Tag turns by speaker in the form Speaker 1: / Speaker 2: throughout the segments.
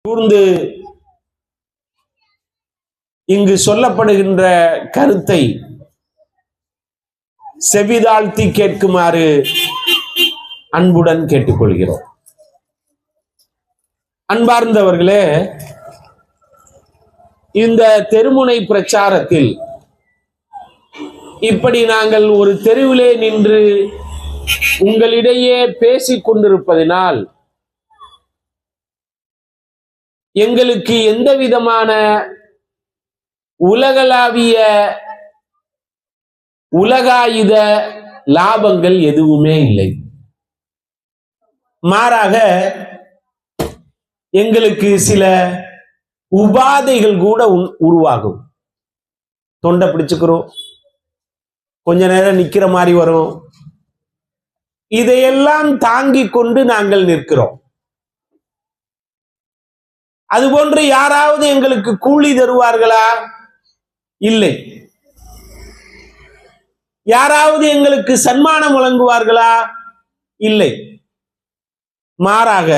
Speaker 1: கூர்ந்து இங்கு சொல்லப்படுகின்ற கருத்தை செவிதாழ்த்தி கேட்குமாறு அன்புடன் கேட்டுக்கொள்கிறோம். அன்பார்ந்தவர்களே, இந்த தெருமுனை பிரச்சாரத்தில் இப்படி நாங்கள் ஒரு தெருவிலே நின்று உங்களிடையே பேசிக் கொண்டிருப்பதினால் எங்களுக்கு எந்த விதமான உலகளாவிய உலகாயுத லாபங்கள் எதுவுமே இல்லை. மாறாக எங்களுக்கு சில உபாதைகள் கூட உருவாகும். தொண்டை பிடிச்சுக்கிறோம், கொஞ்ச நேரம் நிக்கிற மாதிரி வரும். இதையெல்லாம் தாங்கிக் கொண்டு நாங்கள் நிற்கிறோம். அதுபோன்று யாராவது எங்களுக்கு கூலி தருவார்களா? இல்லை. யாராவது எங்களுக்கு சன்மானம் வழங்குவார்களா? இல்லை. மாறாக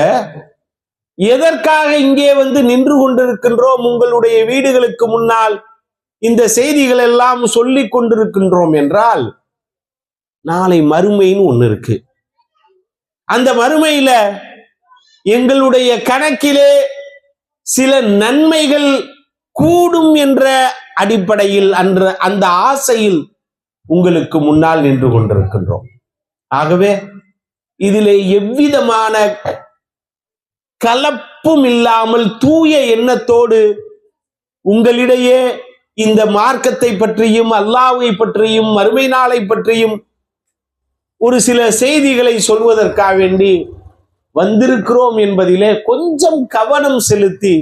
Speaker 1: எதற்காக இங்கே வந்து நின்று கொண்டிருக்கின்றோம்? உங்களுடைய வீடுகளுக்கு முன்னால் இந்த செய்திகள் எல்லாம் சொல்லிக் கொண்டிருக்கின்றோம் என்றால், நாளை மறுமைன்னு ஒண்ணு இருக்கு. அந்த மறுமையில எங்களுடைய கணக்கிலே சில நன்மைகள் கூடும் என்ற அடிப்படையில் அந்த ஆசையில் உங்களுக்கு முன்னால் நின்று கொண்டிருக்கின்றோம். ஆகவே இதிலே எவ்விதமான கலப்பும் இல்லாமல் தூய எண்ணத்தோடு உங்களிடையே இந்த மார்க்கத்தை பற்றியும் அல்லாஹ்வை பற்றியும் மறுமை நாளை பற்றியும் ஒரு சில செய்திகளை சொல்வதற்காக வேண்டி வந்திருக்கிறோம் என்பதிலே கொஞ்சம் கவனம் செலுத்தி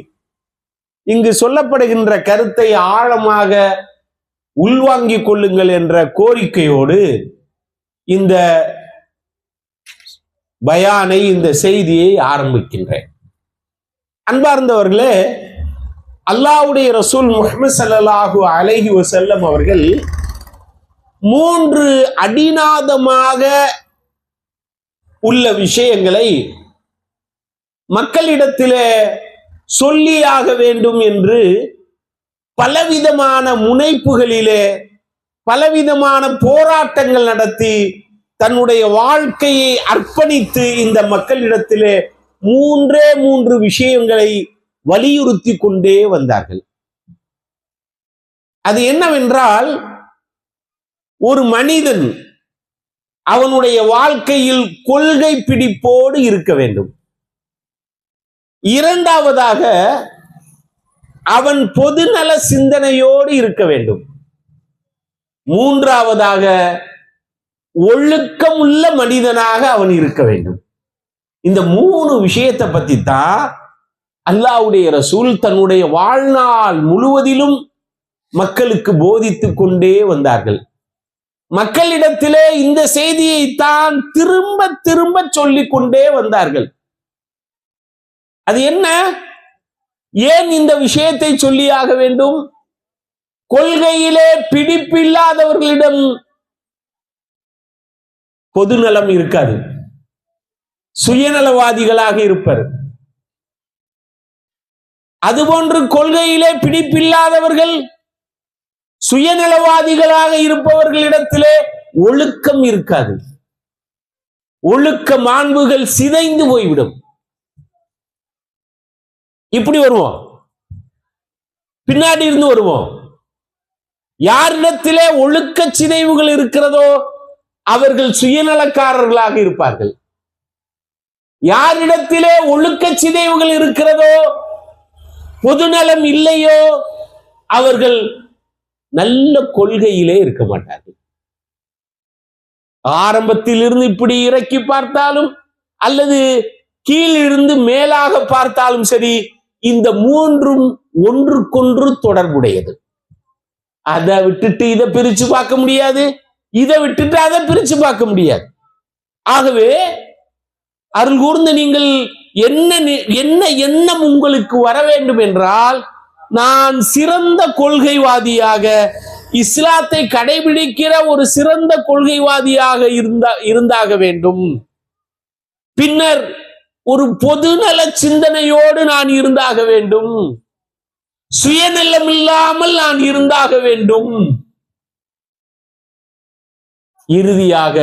Speaker 1: இங்கு சொல்லப்படுகின்ற கருத்தை ஆழமாக உள்வாங்கிக் கொள்ளுங்கள் என்ற கோரிக்கையோடு இந்த பயானை, இந்த செய்தியை ஆரம்பிக்கின்றேன். அன்பார்ந்தவர்களே, அல்லாஹ்வுடைய ரசூல் முஹம்மது ஸல்லல்லாஹு அலைஹி வஸல்லம் அவர்கள் 3 அடிநாதமாக உள்ள விஷயங்களை மக்களிடத்திலே சொல்லியாக வேண்டும் என்று பலவிதமான முனைப்புகளிலே பலவிதமான போராட்டங்கள் நடத்தி தன்னுடைய வாழ்க்கையை அர்ப்பணித்து இந்த மக்களிடத்திலே 3 விஷயங்களை வலியுறுத்தி கொண்டே வந்தார்கள். அது என்னவென்றால், ஒரு மனிதன் அவனுடைய வாழ்க்கையில் கொள்கை பிடிப்போடு இருக்க வேண்டும். இரண்டாவதாக, அவன் பொதுநல சிந்தனையோடு இருக்க வேண்டும். மூன்றாவதாக, ஒழுக்கமுள்ள மனிதனாக அவன் இருக்க வேண்டும். இந்த 3 விஷயத்தை பத்தி தான் அல்லாஹ்வுடைய ரசூல் தன்னுடைய வாழ்நாள் முழுவதிலும் மக்களுக்கு போதித்துக் கொண்டே வந்தார்கள். மக்களிடத்திலே இந்த செய்தியை தான் திரும்ப திரும்ப சொல்லிக் கொண்டே வந்தார்கள். அது என்ன? ஏன் இந்த விஷயத்தை சொல்லியாக வேண்டும்? கொள்கையிலே பிடிப்பில்லாதவர்களிடம் பொதுநலம் இருக்காது, சுயநலவாதிகளாக இருப்பர். அதுபோன்று கொள்கையிலே பிடிப்பில்லாதவர்கள் சுயநலவாதிகளாக இருப்பவர்களிடத்திலே ஒழுக்கம் இருக்காது. ஒழுக்க மாண்புகள் சிதைந்து போய்விடும். இப்படி வருவோம், பின்னாடி இருந்து வருவோம். யாரிடத்திலே ஒழுக்க சிதைவுகள் இருக்கிறதோ அவர்கள் சுயநலக்காரர்களாக இருப்பார்கள். யாரிடத்திலே ஒழுக்க சிதைவுகள் இருக்கிறதோ, பொதுநலம் இல்லையோ, அவர்கள் நல்ல கொள்கையிலே இருக்க மாட்டார்கள். ஆரம்பத்தில் இருந்து இப்படி இறக்கி பார்த்தாலும் அல்லது கீழிருந்து மேலாக பார்த்தாலும் சரி, இந்த 3 ஒன்றுக்கொன்று தொடர்புடையது. அதை விட்டுட்டு இதை பிரிச்சு பார்க்க முடியாது, இதை விட்டுட்டு அதை பிரிச்சு பார்க்க முடியாது. ஆகவே அருள் கூர்ந்து நீங்கள் என்ன எண்ணம் உங்களுக்கு வர வேண்டும் என்றால், நான் சிறந்த கொள்கைவாதியாக, இஸ்லாத்தை கடைபிடிக்கிற ஒரு சிறந்த கொள்கைவாதியாக இருந்தாக வேண்டும். பின்னர் ஒரு பொதுநல சிந்தனையோடு நான் இருந்தாக வேண்டும். சுயநலம் இல்லாமல் நான் இருந்தாக வேண்டும். இறுதியாக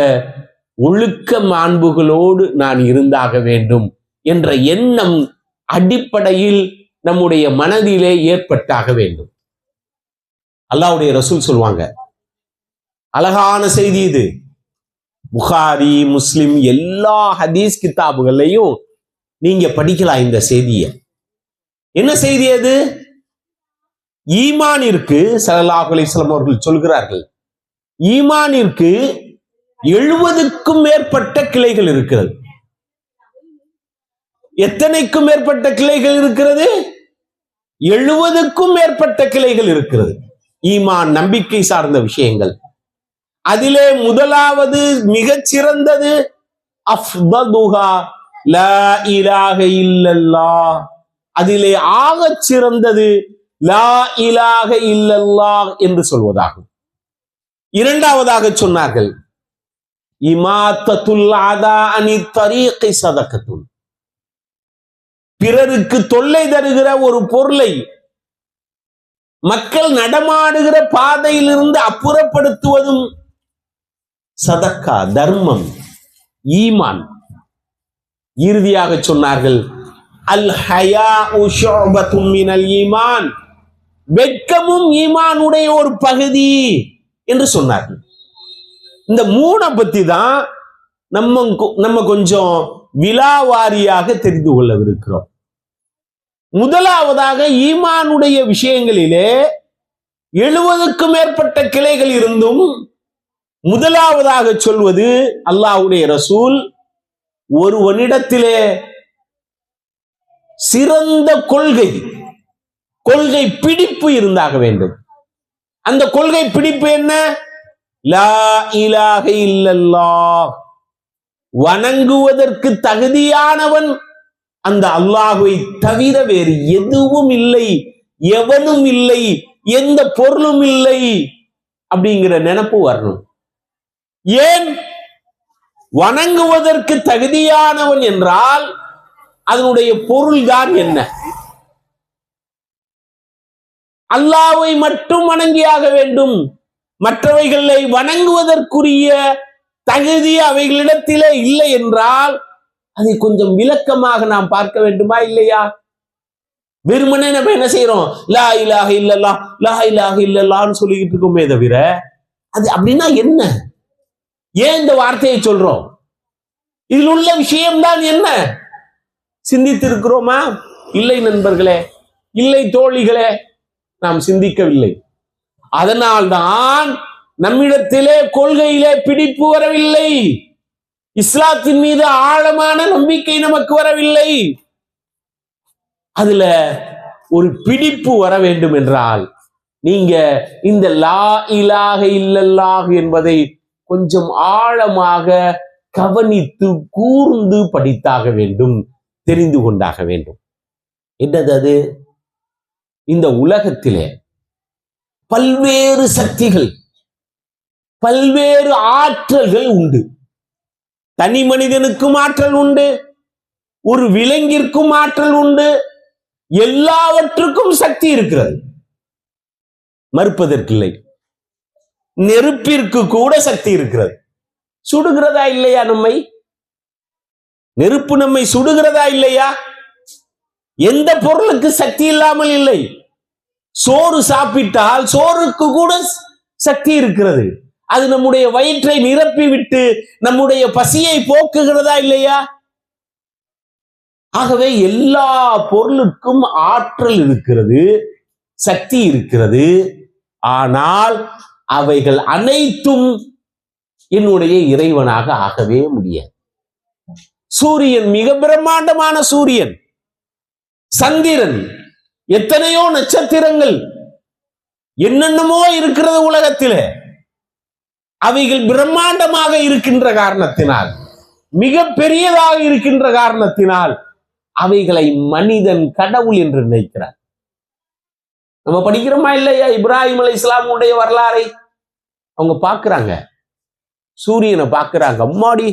Speaker 1: ஒழுக்க மாண்புகளோடு நான் இருந்தாக வேண்டும் என்ற எண்ணம் அடிப்படையில் நம்முடைய மனதிலே ஏற்பட்டாக வேண்டும். அல்லாஹ்வுடைய ரசூல் சொல்வாங்க, அழகான செய்தி இது. புகாரி, முஸ்லிம் எல்லா ஹதீஸ் கிதாபுகளையும் நீங்க படிக்கலாம் இந்த செய்தியை. என்ன செய்தி அது? ஈமானிற்கு ஸல்லல்லாஹு அலைஹி வஸல்லம் அவர்கள் சொல்கிறார்கள், ஈமானிற்கு 70க்கும் மேற்பட்ட கிளைகள் இருக்கிறது. எத்தனைக்கும் மேற்பட்ட கிளைகள் இருக்கிறது? 70க்கும் மேற்பட்ட கிளைகள் இருக்கிறது. ஈமான் நம்பிக்கை சார்ந்த விஷயங்கள். அதிலே முதலாவது மிகச் சிறந்தது அஃதலுஹா லா இலாஹ இல்லல்லாஹ். அதிலே ஆகச் சிறந்தது லா இலாஹ இல்லல்லாஹ் என்று சொல்வதாகும். இரண்டாவதாக சொன்னார்கள், இமாத்தத்துல் அதா அனி தரீகி சதகத்துன். பிறருக்கு தொல்லை தருகிற ஒரு பொருளை மக்கள் நடமாடுகிற பாதையிலிருந்து அப்புறப்படுத்துவதும் சதக்கா, தர்மம், ஈமான். இறுதியாக சொன்னார்கள், அல் ஹயாஉ ஷுஅபத்தும் மினல் ஈமான். வெட்கமும் ஈமானுடைய ஒரு பகுதி என்று சொன்னார்கள். இந்த மூணை பத்தி தான் நம்ம கொஞ்சம் விலாவாரியாக தெரிந்து கொள்ளவிருக்கிறோம். முதலாவதாக ஈமானுடைய விஷயங்களிலே 70க்கும் மேற்பட்ட கிளைகள் இருந்தும் முதலாவதாக சொல்வது அல்லாஹ்வுடைய ரசூல், ஒருவனிடத்திலே சிறந்த கொள்கை பிடிப்பு இருந்தாக வேண்டும். அந்த கொள்கை பிடிப்பு என்ன? லா இலாஹ இல்லல்லாஹ். வணங்குவதற்கு தகுதியானவன் அந்த அல்லாஹ்வை தவிர வேறு எதுவும் இல்லை, எவனும் இல்லை, எந்த பொருளும் இல்லை அப்படிங்கிற நினைப்பு வரணும். ஏன்? வணங்குவதற்கு தகுதியானவன் என்றால் அதனுடைய பொருள்தான் என்ன? அல்லாஹ்வை மட்டும் வணங்கியாக வேண்டும். மற்றவைகளை வணங்குவதற்குரிய தகுதி அவைகளிடத்திலே இல்லை என்றால் அதை கொஞ்சம் விளக்கமாக நாம் பார்க்க வேண்டுமா இல்லையா? வெறுமனே நம்ம என்ன செய்யறோம்? லா இலாஹ இல்லல்லாஹ், லா இலாஹ இல்லல்லாஹ்னு சொல்லிக்கிட்டு இருக்கோமே தவிர அது அப்படின்னா என்ன? ஏன் இந்த வார்த்தையை சொல்றோம்? இதில் உள்ள விஷயம்தான் என்ன? சிந்தித்திருக்கிறோமா? இல்லை நண்பர்களே, இல்லை தோழிகளே, நாம் சிந்திக்கவில்லை. அதனால்தான் நம்மிடத்திலே கொள்கையிலே பிடிப்பு வரவில்லை. இஸ்லாத்தின் மீது ஆழமான நம்பிக்கை நமக்கு வரவில்லை. அதுல ஒரு பிடிப்பு வர வேண்டும் என்றால் நீங்க இந்த லா இலாஹ இல்லல்லாஹ் என்பதை கொஞ்சம் ஆழமாக கவனித்து கூர்ந்து படித்தாக வேண்டும், தெரிந்து கொண்டாக வேண்டும். என்னது அது? இந்த உலகத்திலே பல்வேறு சக்திகள், பல்வேறு ஆற்றல்கள் உண்டு. தனி மனிதனுக்கும் ஆற்றல் உண்டு, ஒரு விலங்கிற்கும் ஆற்றல் உண்டு, எல்லாவற்றுக்கும் சக்தி இருக்கிறது, மறுப்பதற்கில்லை. நெருப்பிற்கு கூட சக்தி இருக்கிறது. சுடுகிறதா இல்லையா நம்மை? நெருப்பு நம்மை சுடுகிறதா இல்லையா? எந்த பொருளுக்கு சக்தி இல்லாமல் இல்லை. சோறு சாப்பிட்டால் சோறுக்கு கூட சக்தி இருக்கிறது. அது நம்முடைய வயிற்றை நிரப்பி விட்டு நம்முடைய பசியை போக்குகிறதா இல்லையா? ஆகவே எல்லா பொருளுக்கும் ஆற்றல் இருக்கிறது, சக்தி இருக்கிறது. ஆனால் அவைகள் அனைத்தும் என்னுடைய இறைவனாக ஆகவே முடியாது. சூரியன் மிக பிரம்மாண்டமான சூரியன், சந்திரன், எத்தனையோ நட்சத்திரங்கள், என்னென்னமோ இருக்கிறது உலகத்திலே. அவைகள் பிரம்மாண்டமாக இருக்கின்ற காரணத்தினால், மிக பெரியதாக இருக்கின்ற காரணத்தினால் அவைகளை மனிதன் கடவுள் என்று நினைக்கிறார். நம்ம படிக்கிறோமா இல்லையா? இப்ராஹிம் அலைஹிஸ்ஸலாமுடைய வரலாறை அவங்க பார்க்கிறாங்க, சூரியனை பார்க்கிறாங்க. அம்மாடி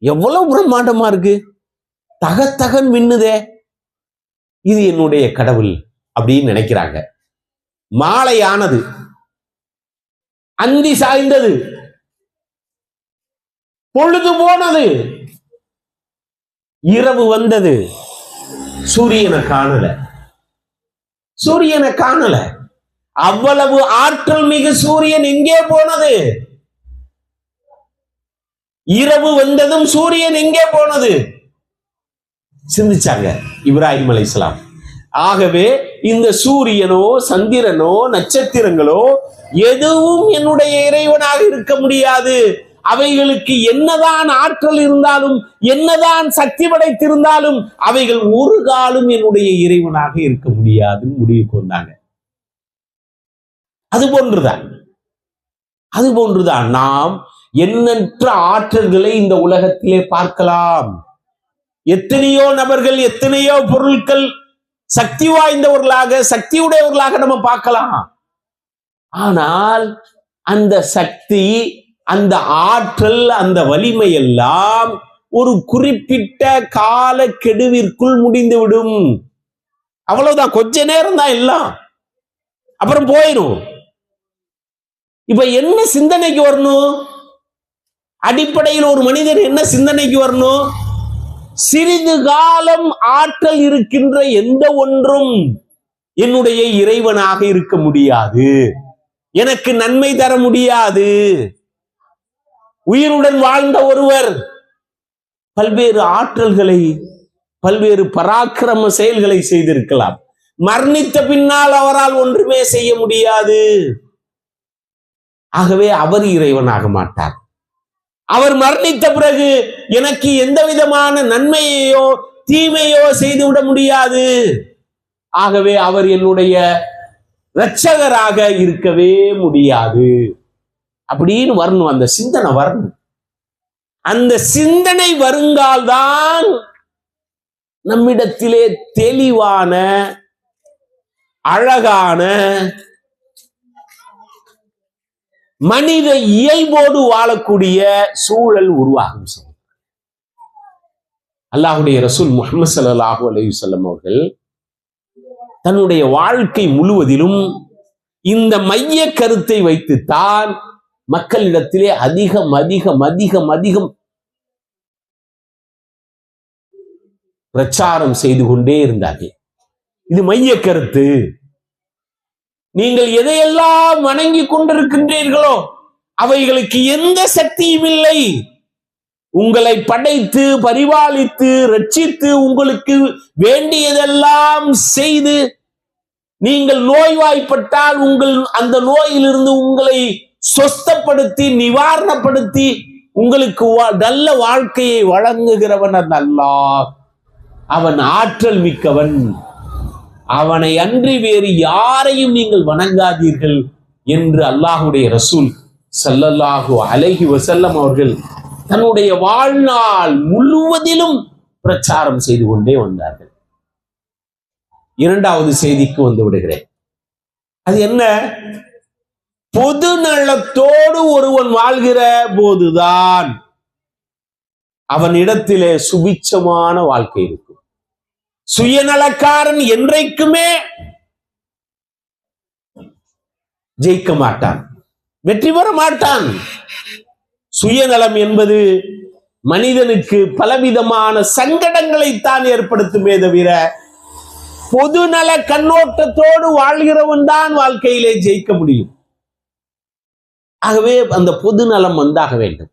Speaker 1: எவ்வளவு பிரம்மாண்டமா இருக்கு, தகத்தகன் மின்னுதே, இது என்னுடைய கடவுள் அப்படின்னு நினைக்கிறாங்க. மாலையானது, அந்தி சாய்ந்தது, பொழுது போனது, இரவு வந்தது, சூரியனை காணல. சூரியனை காணல. அவ்வளவு ஆற்றல் மிகு சூரியன் எங்கே போனது? இரவு வந்ததும் சூரியன் எங்கே போனது? சிந்திச்சாங்க இப்ராஹிம் அலைஹிஸ்ஸலாம். ஆகவே இந்த சூரியனோ சந்திரனோ நட்சத்திரங்களோ எதுவும் என்னுடைய இறைவனாக இருக்க முடியாது. அவைகளுக்கு என்னதான் ஆற்றல் இருந்தாலும், என்னதான் சக்தி படைத்திருந்தாலும், அவைகள் ஒரு காலம் என்னுடைய இறைவனாக இருக்க முடியாதுன்னு முடிவுக்கு வந்தாங்க. அதுபோன்றுதான் நாம் எண்ணற்ற ஆற்றல்களை இந்த உலகத்திலே பார்க்கலாம். எத்தனையோ நபர்கள், எத்தனையோ பொருட்கள் சக்தி வாய்ந்தவர்களாக, சக்தியுடையவர்களாக நம்ம பார்க்கலாம். ஆனால் அந்த சக்தி, அந்த ஆற்றல், அந்த வலிமை எல்லாம் ஒரு குறிப்பிட்ட கால கெடுவிற்குள் முடிந்துவிடும். அவ்வளவுதான், கொஞ்ச நேரம் தான் எல்லாம், அப்புறம் போயிடும். இப்ப என்ன சிந்தனைக்கு வரணும்? அடிப்படையில் ஒரு மனிதன் என்ன சிந்தனைக்கு வரணும்? சிறிது காலம் ஆற்றல் இருக்கின்ற எந்த ஒன்றும் என்னுடைய இறைவனாக இருக்க முடியாது, எனக்கு நன்மை தர முடியாது. உயிருடன் வாழ்ந்த ஒருவர் பல்வேறு ஆற்றல்களை, பல்வேறு பராக்கிரம செயல்களை செய்திருக்கலாம். மரணித்த பின்னால் அவரால் ஒன்றுமே செய்ய முடியாது. ஆகவே அவர் இறைவனாக மாட்டார். அவர் மரணித்த பிறகு எனக்கு எந்த விதமான நன்மையோ தீமையோ செய்துவிட முடியாது. ஆகவே அவர் என்னுடைய இரட்சகராக இருக்கவே முடியாது அப்படின்னு வரணும். அந்த சிந்தனை வரணும். அந்த சிந்தனை வருங்கால்தான் நம்மிடத்திலே தெளிவான, அழகான, மனித இயல்போடு வாழக்கூடிய சூழல் உருவாகும். அல்லாஹ்வுடைய ரசூல் முஹம்மது ஸல்லல்லாஹு அலைஹி வஸல்லம் அவர்கள் தன்னுடைய வாழ்க்கை முழுவதிலும் இந்த மைய கருத்தை வைத்துத்தான் மக்களிடத்திலே அதிகம் பிரச்சாரம் செய்து கொண்டே இருந்தார்கள். இது மைய கருத்து. நீங்கள் எதையெல்லாம் வணங்கி கொண்டிருக்கின்றீர்களோ அவைகளுக்கு எந்த சக்தியும் இல்லை. உங்களை படைத்து, பரிபாலித்து, ரட்சித்து, உங்களுக்கு வேண்டியதெல்லாம் செய்து, நீங்கள் நோய்வாய்ப்பட்டால் உங்கள் அந்த நோயிலிருந்து உங்களை சொஸ்தப்படுத்தி, நிவாரணப்படுத்தி, உங்களுக்கு நல்ல வாழ்க்கையை வழங்குகிறவன் அந்த அல்லாஹ். அவன் ஆற்றல் மிக்கவன். அவனை அன்றி வேறு யாரையும் நீங்கள் வணங்காதீர்கள் என்று அல்லாஹ்வுடைய ரசூல் ஸல்லல்லாஹு அலைஹி வஸல்லம் அவர்கள் தன்னுடைய வாழ்நாள் முழுவதிலும் பிரச்சாரம் செய்து கொண்டே வந்தார்கள். இரண்டாவது செய்திக்கு வந்து விடுகிறேன். அது என்ன? பொது நலத்தோடு ஒருவன் வாழ்கிற போதுதான் அவனிடத்திலே சுபிட்சமான வாழ்க்கை இருக்கும். சுயநலக்காரன் என்றைக்குமே ஜெயிக்க மாட்டான், வெற்றி பெற மாட்டான். சுயநலம் என்பது மனிதனுக்கு பலவிதமான சங்கடங்களைத்தான் ஏற்படுத்துமே தவிர, பொதுநல கண்ணோட்டத்தோடு வாழ்கிறவன் தான் வாழ்க்கையிலே ஜெயிக்க முடியும். ஆகவே அந்த பொதுநலம் வந்தாக வேண்டும்.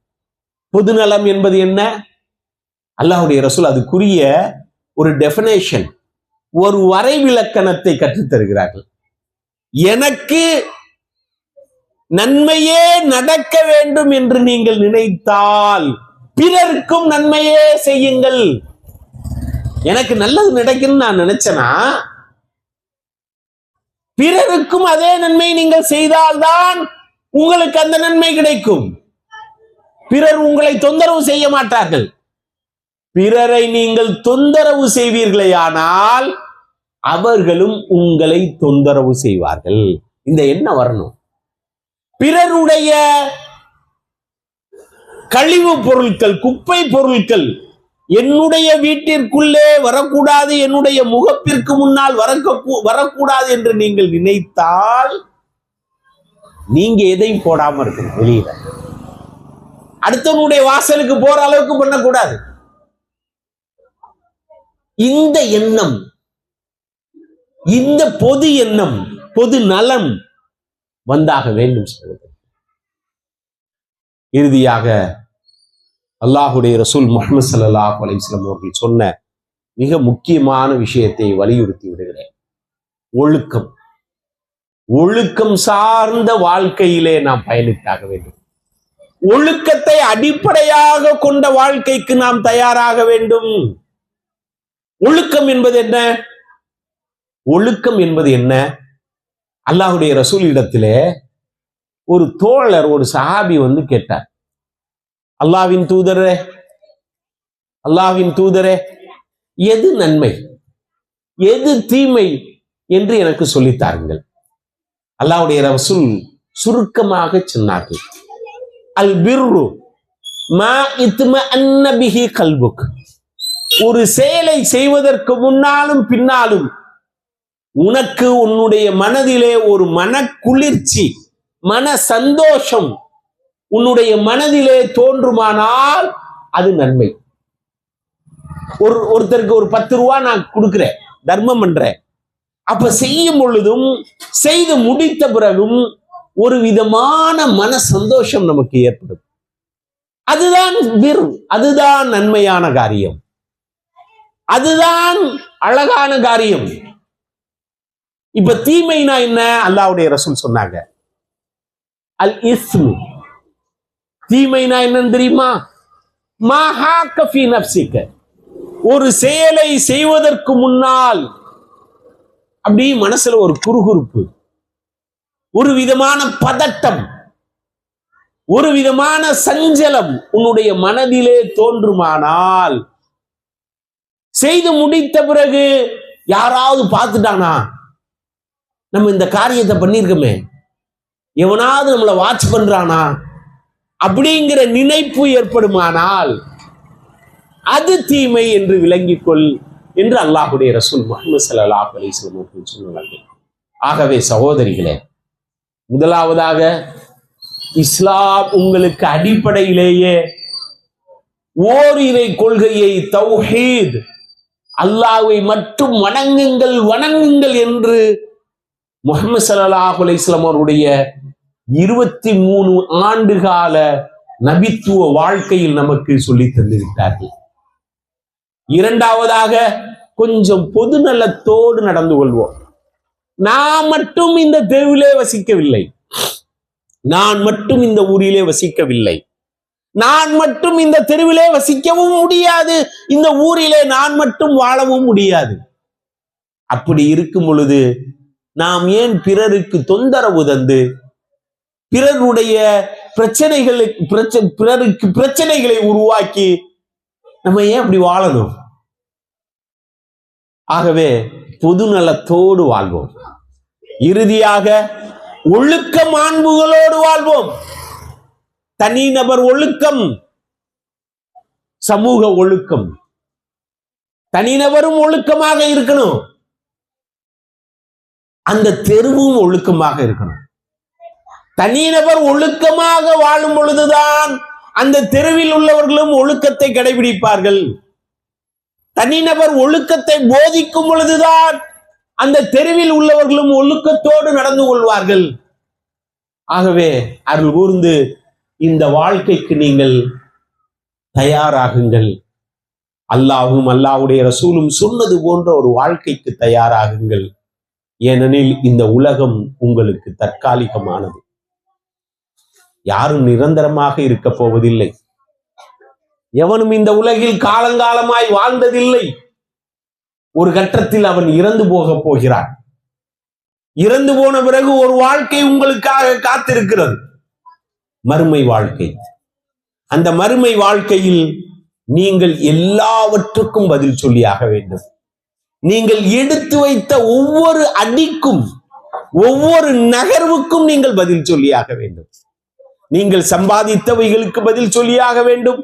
Speaker 1: பொதுநலம் என்பது என்ன? அல்லாஹ்வுடைய ரசூல் அதுக்குரிய ஒரு டெஃபினேஷன், ஒரு வரைவிலக்கணத்தை கற்றுத் தருகிறார்கள். எனக்கு நன்மையே நடக்க வேண்டும் என்று நீங்கள் நினைத்தால் பிறருக்கும் நன்மையே செய்யுங்கள். எனக்கு நல்லது நடக்கணும்னு நான் நினைச்சேனா, பிறருக்கும் அதே நன்மை நீங்கள் செய்தால்தான் உங்களுக்கு அந்த நன்மை கிடைக்கும். பிறர் உங்களை தொந்தரவு செய்ய மாட்டார்கள். பிறரை நீங்கள் தொந்தரவு செய்வீர்களேயானால் அவர்களும் உங்களை தொந்தரவு செய்வார்கள். இந்த எண்ணம் வரணும். பிறருடைய கழிவு பொருட்கள், குப்பை பொருட்கள் என்னுடைய வீட்டிற்குள்ளே வரக்கூடாது, என்னுடைய முகப்பிற்கு முன்னால் வரக்கூடாது என்று நீங்கள் நினைத்தால் நீங்க எதையும் போடாம இருக்கணும். வெளியில அடுத்தவனுடைய வாசலுக்கு போற அளவுக்கு பண்ணக்கூடாது. இந்த எண்ணம், இந்த பொது எண்ணம், பொது நலம் வந்தாக வேண்டும். இறுதியாக அல்லாஹுடைய ரசூல் முஹம்மது ஸல்லல்லாஹு அலைஹி வஸல்லம் அவர்கள் சொன்ன மிக முக்கியமான விஷயத்தை வலியுறுத்தி விடுகிறேன். ஒழுக்கம். ஒழுக்கம் சார்ந்த வாழ்க்கையிலே நாம் பயணித்தாக வேண்டும். ஒழுக்கத்தை அடிப்படையாக கொண்ட வாழ்க்கைக்கு நாம் தயாராக வேண்டும். ஒழுக்கம் என்பது என்ன? ஒழுக்கம் என்பது என்ன? அல்லாஹுடைய ரசூல் இடத்திலே ஒரு தோழர், ஒரு சஹாபி வந்து கேட்டார், அல்லாஹ்வின் தூதரே, அல்லாஹ்வின் தூதரே, எது நன்மை எது தீமை என்று எனக்கு சொல்லித்தாருங்கள். அல்லாஹ்வுடைய ரசூல் சுருக்கமாக சொன்னார்கள், அல் பிர்ரு மா இத்மஅன்ன பிஹி கல்புக். ஒரு செயலை செய்வதற்கு முன்னாலும் பின்னாலும் உனக்கு உன்னுடைய மனதிலே ஒரு மனக்குளிர்ச்சி, மன சந்தோஷம் உன்னுடைய மனதிலே தோன்றுமானால் அது நன்மை. ஒருத்தருக்கு ஒரு 10 ரூபா நான் கொடுக்கிறேன், தர்மம் பண்றேன். அப்ப செய்யும் பொழுதும் செய்து முடித்த பிறகும் ஒரு விதமான மன சந்தோஷம் நமக்கு ஏற்படும். அதுதான் பிர், அதுதான் நன்மையான காரியம், அதுதான் அழகான காரியம். இப்ப தீமைனா என்ன? அல்லாஹ்வுடைய ரசூல் சொன்னாங்க, அல் இஸ்மு. தீமைனா என்னன்னு தெரியுமா? மா ஹாக்க ஃபீ நஃப்ஸிக. ஒரு செயலை செய்வதற்கு முன்னால் அப்படி மனசுல ஒரு குறுகுறுப்பு, ஒரு விதமான பதட்டம், ஒரு விதமான சஞ்சலம் உன்னுடைய மனதிலே தோன்றுமானால், செய்து முடித்த பிறகு யாராவது பார்த்துட்டானா, நம்ம இந்த காரியத்தை பண்ணிருக்கோமே, எவனாவது நம்மளை வாட்ச் பண்றானா அப்படிங்கிற நினைப்பு ஏற்படுமானால் அது தீமை என்று விளங்கிக்கொள் என்று அல்லாஹ்வுடைய ரசூல் முஹம்மது ஸல்லல்லாஹு அலைஹி வஸல்லம் சொன்னார்கள். ஆகவே சகோதரிகளே, முதலாவதாக இஸ்லாம் உங்களுக்கு அடிப்படையிலேயே ஓரிரை கொள்கையை, தௌஹீத், அல்லாஹ்வை மட்டும் வணங்குங்கள் வணங்குங்கள் என்று முஹம்மது ஸல்லல்லாஹு அலைஹி வஸல்லம் அவருடைய 23 ஆண்டு கால நபித்துவ வாழ்க்கையில் நமக்கு சொல்லி தந்திருக்கிறார்கள். இரண்டாவதாக கொஞ்சம் பொது நலத்தோடு நடந்து கொள்வோம். நான் மட்டும் இந்த தெருவிலே வசிக்கவில்லை, நான் மட்டும் இந்த ஊரிலே வசிக்கவில்லை, நான் மட்டும் இந்த தெருவிலே வசிக்கவும் முடியாது, இந்த ஊரிலே நான் மட்டும் வாழவும் முடியாது. அப்படி இருக்கும் பொழுது நாம் ஏன் பிறருக்கு தொந்தரவு தந்து பிறருடைய பிறருக்கு பிரச்சனைகளை உருவாக்கி நம்ம ஏன் அப்படி வாழணும்? ஆகவே பொது நலத்தோடு வாழ்வோம். இறுதியாக ஒழுக்க மாண்புகளோடு வாழ்வோம். தனிநபர் ஒழுக்கம், சமூக ஒழுக்கம். தனிநபரும் ஒழுக்கமாக இருக்கணும், அந்த தெருவும் ஒழுக்கமாக இருக்கணும். தனிநபர் ஒழுக்கமாக வாழும் பொழுதுதான் அந்த தெருவில் உள்ளவர்களும் ஒழுக்கத்தை கடைபிடிப்பார்கள். தனிநபர் ஒழுக்கத்தை போதிக்கும் பொழுதுதான் அந்த தெருவில் உள்ளவர்களும் ஒழுக்கத்தோடு நடந்து கொள்வார்கள். ஆகவே அருள் கூர்ந்து இந்த வாழ்க்கைக்கு நீங்கள் தயாராகுங்கள். அல்லாஹ்வும் அல்லாஹ்வுடைய ரசூலும் சொன்னது போன்ற ஒரு வாழ்க்கைக்கு தயாராகுங்கள். ஏனெனில் இந்த உலகம் உங்களுக்கு தற்காலிகமானது, யாரும் நிரந்தரமாக இருக்க போவதில்லை. எவனும் இந்த உலகில் காலங்காலமாய் வாழ்ந்ததில்லை. ஒரு கட்டத்தில் அவன் இறந்து போக போகிறான். இறந்து போன பிறகு ஒரு வாழ்க்கை உங்களுக்காக காத்திருக்கிறது, மறுமை வாழ்க்கை. அந்த மறுமை வாழ்க்கையில் நீங்கள் எல்லாவற்றுக்கும் பதில் சொல்லியாக வேண்டும். நீங்கள் எடுத்து வைத்த ஒவ்வொரு அடிக்கும், ஒவ்வொரு நகர்வுக்கும் நீங்கள் பதில் சொல்லியாக வேண்டும். நீங்கள் சம்பாதித்தவைகளுக்கு பதில் சொல்லியாக வேண்டும்,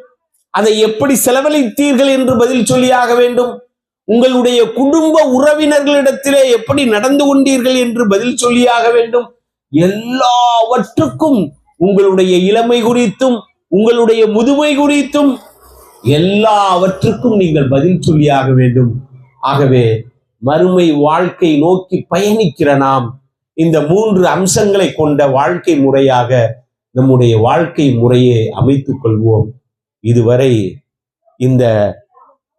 Speaker 1: அதை எப்படி செலவழித்தீர்கள் என்று பதில் சொல்லியாக வேண்டும். உங்களுடைய குடும்ப உறவினர்களிடத்திலே எப்படி நடந்து கொண்டீர்கள் என்று பதில் சொல்லியாக வேண்டும். எல்லாவற்றுக்கும் உங்களுடைய இளமை குறித்தும் உங்களுடைய முதுமை குறித்தும் எல்லாவற்றுக்கும் நீங்கள் பதில் சொல்லியாக வேண்டும். ஆகவே மறுமை வாழ்க்கை நோக்கி பயணிக்கிற நாம் இந்த 3 அம்சங்களை கொண்ட வாழ்க்கை முறையாக நம்முடைய வாழ்க்கை முறையை அமைத்துக் கொள்வோம். இதுவரை இந்த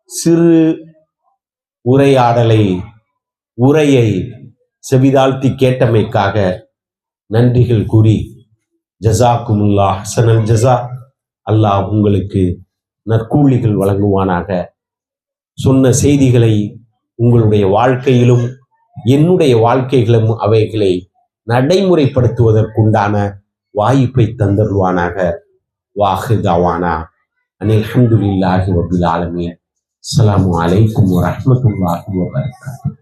Speaker 1: சிறு உரையை செவிதாழ்த்தி கேட்டமைக்காக நன்றிகள் கூறி ஜஸாக்குமுல்லாஹ் ஹஸனல் ஜஸா. அல்லாஹ் உங்களுக்கு நற்கூலிகள் வழங்குவானாக. சொன்ன செய்திகளை உங்களுடைய வாழ்க்கையிலும் என்னுடைய வாழ்க்கைகளும் அவைகளை நடைமுறைப்படுத்துவதற்குண்டான வாய்ப்பை தந்தருவானாக. வாஹிர் தவானா அனில் ஹம்துலில்லாஹி ரப்பில் ஆலமீன். அஸ்ஸலாமு அலைக்கும் வரஹ்மத்துல்லாஹி வபரகாத்துஹு.